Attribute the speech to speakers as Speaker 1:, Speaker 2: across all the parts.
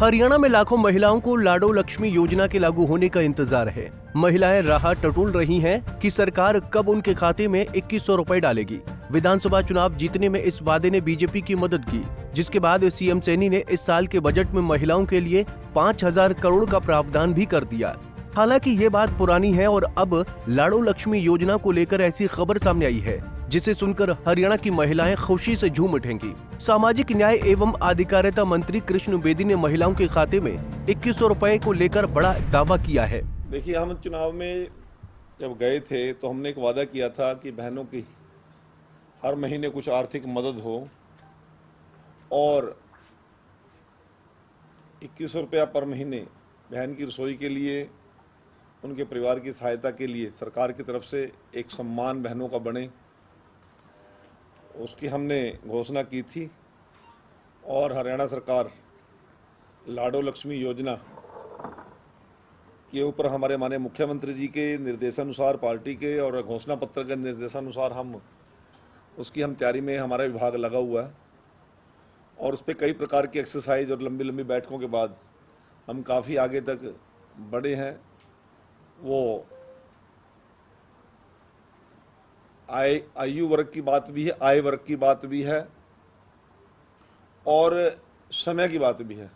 Speaker 1: हरियाणा में लाखों महिलाओं को लाडो लक्ष्मी योजना के लागू होने का इंतजार है। महिलाएं राह टटोल रही हैं कि सरकार कब उनके खाते में 2100 रुपए डालेगी। विधानसभा चुनाव जीतने में इस वादे ने बीजेपी की मदद की, जिसके बाद सीएम सैनी ने इस साल के बजट में महिलाओं के लिए 5000 करोड़ का प्रावधान भी कर दिया। हालांकि ये बात पुरानी है और अब लाडो लक्ष्मी योजना को लेकर ऐसी खबर सामने आई है जिसे सुनकर हरियाणा की महिलाएं खुशी से झूम उठेंगी। सामाजिक न्याय एवं अधिकारिता मंत्री कृष्ण बेदी ने महिलाओं के खाते में 2100 रुपए को लेकर बड़ा दावा किया है।
Speaker 2: देखिए, हम चुनाव में जब गए थे तो हमने एक वादा किया था कि बहनों की हर महीने कुछ आर्थिक मदद हो और 2100 रुपया पर महीने बहन की रसोई के लिए, उनके परिवार की सहायता के लिए सरकार की तरफ से एक सम्मान बहनों का बने, उसकी हमने घोषणा की थी। और हरियाणा सरकार लाडो लक्ष्मी योजना के ऊपर हमारे माननीय मुख्यमंत्री जी के निर्देशानुसार, पार्टी के और घोषणा पत्र के निर्देशानुसार उसकी तैयारी में हमारा विभाग लगा हुआ है। और उस पर कई प्रकार की एक्सरसाइज और लंबी लंबी बैठकों के बाद हम काफ़ी आगे तक बढ़े हैं। वो आयु वर्ग की बात भी है, आय वर्ग की बात भी है और समय की बात भी है।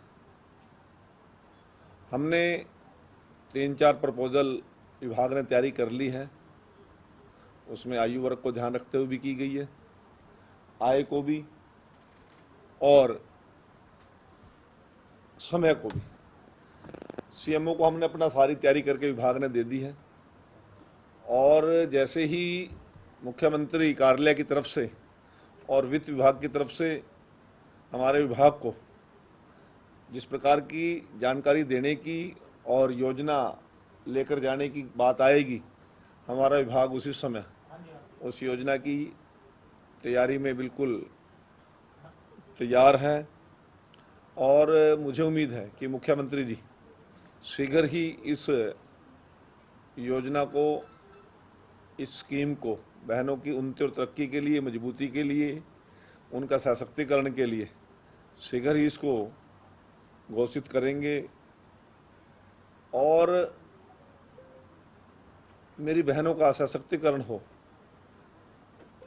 Speaker 2: हमने 3-4 प्रपोजल विभाग ने तैयारी कर ली है। उसमें आयु वर्ग को ध्यान रखते हुए भी की गई है, आय को भी और समय को भी। सीएमओ को हमने अपना सारी तैयारी करके विभाग ने दे दी है। और जैसे ही मुख्यमंत्री कार्यालय की तरफ से और वित्त विभाग की तरफ से हमारे विभाग को जिस प्रकार की जानकारी देने की और योजना लेकर जाने की बात आएगी, हमारा विभाग उसी समय उस योजना की तैयारी में बिल्कुल तैयार है। और मुझे उम्मीद है कि मुख्यमंत्री जी शीघ्र ही इस योजना को, इस स्कीम को बहनों की उन्नति और तरक्की के लिए, मजबूती के लिए, उनका सशक्तिकरण के लिए शीघ्र ही इसको घोषित करेंगे। और मेरी बहनों का सशक्तिकरण हो,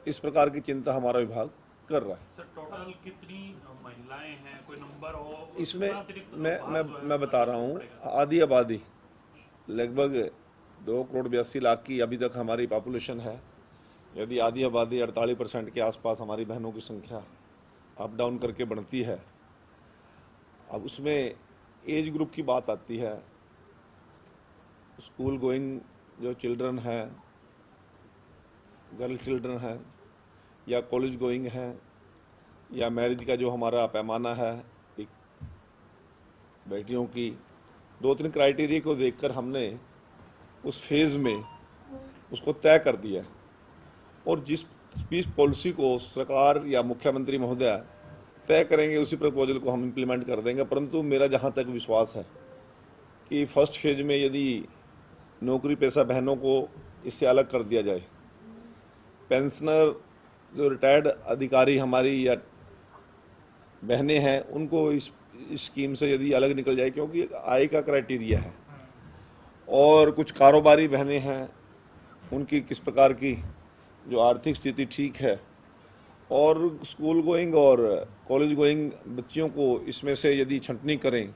Speaker 2: इस प्रकार की चिंता हमारा विभाग कर रहा है।
Speaker 3: सर, टोटल कितनी महिलाएं हैं, कोई नंबर हो?
Speaker 2: इसमें मैं बता रहा हूँ, आधी आबादी लगभग 2,82,00,000 की अभी तक हमारी पॉपुलेशन है। यदि आधी आबादी 48% के आसपास हमारी बहनों की संख्या अप डाउन करके बढ़ती है। अब उसमें एज ग्रुप की बात आती है। स्कूल गोइंग जो चिल्ड्रन हैं, गर्ल चिल्ड्रन हैं, या कॉलेज गोइंग हैं, या मैरिज का जो हमारा पैमाना है एक बेटियों की, 2-3 क्राइटेरिया को देखकर हमने उस फेज़ में उसको तय कर दिया। और जिस पॉलिसी को सरकार या मुख्यमंत्री महोदय तय करेंगे, उसी प्रपोजल को हम इम्प्लीमेंट कर देंगे। परंतु मेरा जहाँ तक विश्वास है कि फर्स्ट फेज में यदि नौकरी पेशा बहनों को इससे अलग कर दिया जाए, पेंशनर जो रिटायर्ड अधिकारी हमारी या बहनें हैं, उनको इस स्कीम से यदि अलग निकल जाए, क्योंकि आय का क्राइटेरिया है, और कुछ कारोबारी बहनें हैं, उनकी किस प्रकार की जो आर्थिक स्थिति ठीक है, और स्कूल गोइंग और कॉलेज गोइंग बच्चियों को इसमें से यदि छंटनी करें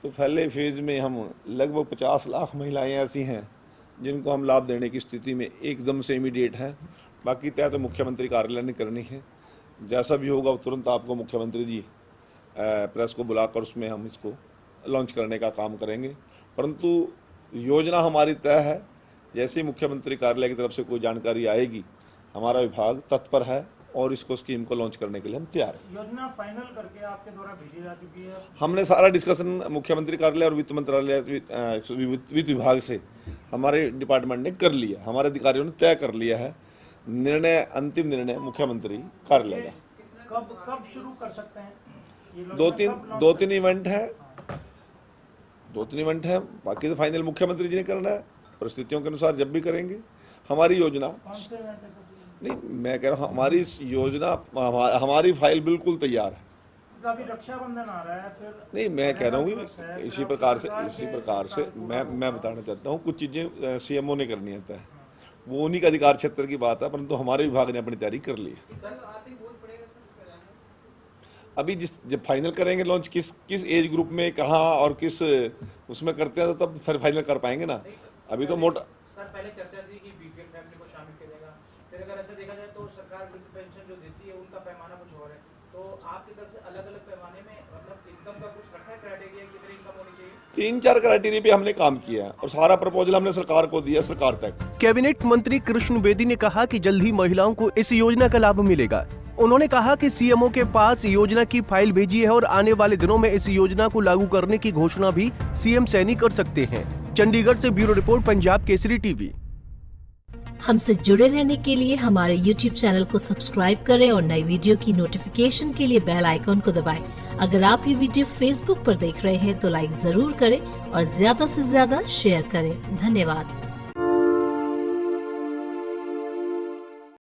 Speaker 2: तो पहले फेज में हम लगभग 50 लाख महिलाएं ऐसी हैं जिनको हम लाभ देने की स्थिति में एकदम से इमीडिएट हैं। बाकी तय तो मुख्यमंत्री कार्यालय ने करनी है। जैसा भी होगा तुरंत आपको मुख्यमंत्री जी प्रेस को बुलाकर उसमें हम इसको लॉन्च करने का काम करेंगे। परंतु योजना हमारी तय है। जैसे ही मुख्यमंत्री कार्यालय की तरफ से कोई जानकारी आएगी, हमारा विभाग तत्पर है और इसको स्कीम को लॉन्च करने के लिए हम तैयार हैं।
Speaker 3: योजना फाइनल करके आपके द्वारा भेजी जा चुकी है?
Speaker 2: हमने सारा डिस्कशन मुख्यमंत्री कार्यालय और वित्त मंत्रालय, वित्त विभाग से हमारे डिपार्टमेंट ने कर लिया, हमारे अधिकारियों ने तय कर लिया है। निर्णय, अंतिम निर्णय मुख्यमंत्री कार्यालय का।
Speaker 3: कब शुरू कर सकते हैं?
Speaker 2: 2-3 इवेंट है, 2-3 इवेंट है। बाकी तो फाइनल मुख्यमंत्री जी ने करना है, परिस्थितियों के अनुसार जब भी करेंगे। हमारी योजना नहीं, मैं कह रहा हूँ हमारी योजना, हमारी फाइल बिल्कुल तैयार है।
Speaker 4: का भी रक्षाबंधन आ रहा है, फिर
Speaker 2: नहीं, मैं कह रहा हूँ कि इसी प्रकार से मैं बताना चाहता हूँ, कुछ चीज़ें सीएमओ ने करनी है, वो उन्हीं का अधिकार क्षेत्र की बात है, परंतु हमारे विभाग ने अपनी तैयारी कर ली है। अभी जब फाइनल करेंगे लॉन्च किस एज ग्रुप में कहाँ और किस उसमें करते हैं, तो तब फिर फाइनल कर पाएंगे ना। अभी तो मोटा
Speaker 5: सर पहले चर्चा थी कि बीपीएल फैमिली को शामिल करेगा, फिर अगर ऐसा देखा जाए तो सरकार वृद्ध पेंशन जो देती है उनका पैमाना कुछ और है, तो आपकी तरफ से अलग अलग पैमाने में मतलब इनकम का कुछ रखा है क्राइटेरिया, कितनी इनकम होनी चाहिए?
Speaker 2: 3-4 क्राइटेरिया पे हमने काम किया है और सारा प्रपोजल हमने सरकार को दिया, सरकार तक।
Speaker 1: कैबिनेट मंत्री कृष्ण बेदी ने कहा कि जल्द ही महिलाओं को इस योजना का लाभ मिलेगा। उन्होंने कहा कि सीएमओ के पास योजना की फाइल भेजी है और आने वाले दिनों में इस योजना को लागू करने की घोषणा भी सीएम सैनी कर सकते हैं। चंडीगढ़ से bureau report, Punjab Kesari TV.
Speaker 6: हमसे जुड़े रहने के लिए हमारे YouTube चैनल को सब्सक्राइब करें और नई वीडियो की नोटिफिकेशन के लिए बेल आइकॉन को दबाएं। अगर आप ये वीडियो Facebook पर देख रहे हैं तो लाइक जरूर करें और ज्यादा से ज्यादा शेयर करें। धन्यवाद।